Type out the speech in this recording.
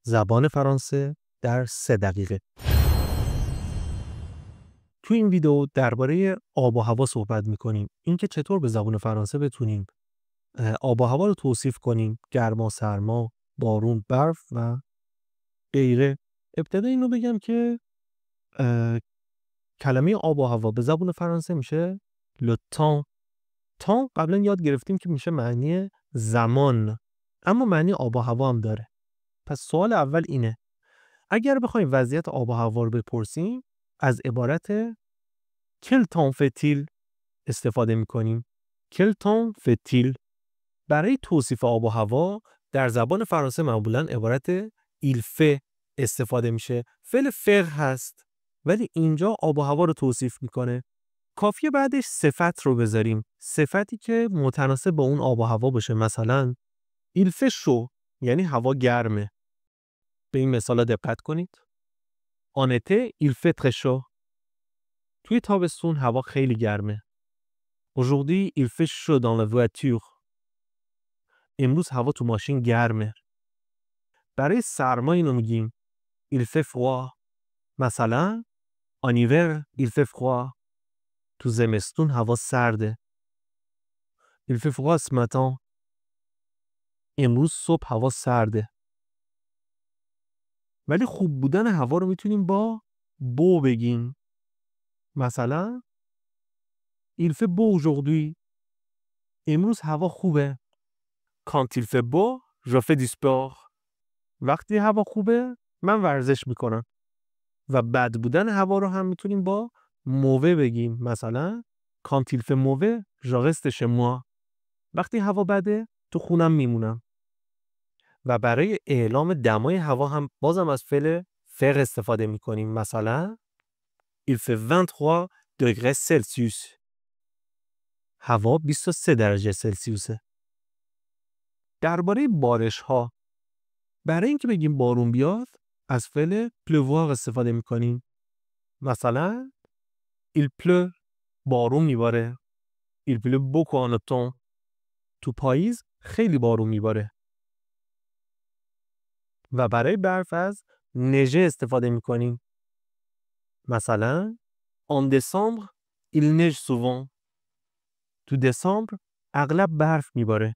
زبان فرانسه در 3 دقیقه. تو این ویدیو درباره آب و هوا صحبت می‌کنیم. اینکه چطور به زبان فرانسه بتونیم آب و هوا رو توصیف کنیم، گرما، سرما، بارون، برف و غیره. ابتدا اینو بگم که کلمه آب و هوا به زبان فرانسه میشه le temps. temps قبلا یاد گرفتیم که میشه معنی زمان، اما معنی آب و هوا هم داره. پس سوال اول اینه: اگر بخوایم وضعیت آب و هوا رو بپرسیم، از عبارت quel temps fait-il استفاده میکنیم. quel temps fait-il برای توصیف آب و هوا در زبان فرانسه معمولاً عبارت il fait استفاده میشه. فعل فعل هست ولی اینجا آب و هوا رو توصیف میکنه. کافیه بعدش صفت رو بذاریم، صفتی که متناسب با اون آب و هوا باشه. مثلا il fait chaud یعنی هوا گرمه. به این مثالا دقت کنید. en été il fait très chaud. توی تابستون هوا خیلی گرمه. aujourd'hui il fait chaud dans la voiture. امروز هوا تو ماشین گرمه. برای سرما اینو میگیم il fait froid. مثلا en hiver il fait froid. تو زمستون هوا سرده. il fait froid ce matin. امروز صبح هوا سرده. ولی خوب بودن هوا رو میتونیم با beau بگیم. مثلا il fait beau aujourd'hui. امروز هوا خوبه. quand il fait beau je fais du sport. وقتی هوا خوبه من ورزش میکنم. و بد بودن هوا رو هم میتونیم با mauvais بگیم. مثلا quand il fait mauvais je reste chez moi. وقتی هوا بده تو خونم میمونم. و برای اعلام دمای هوا هم بازم از فعل faire استفاده میکنیم. مثلا il fait 23 degrés Celsius. هوا 23 درجه سلسیوسه. درباره بارش ها، برای اینکه بگیم بارون بیاد از فعل pleuvoir استفاده میکنیم. مثلا il pleut بارون میباره. il pleut beaucoup en automne. تو پاییز خیلی بارون میباره. و برای برف از neige استفاده میکنیم. مثلا en décembre il neige souvent. تو دسامبر اغلب برف میباره.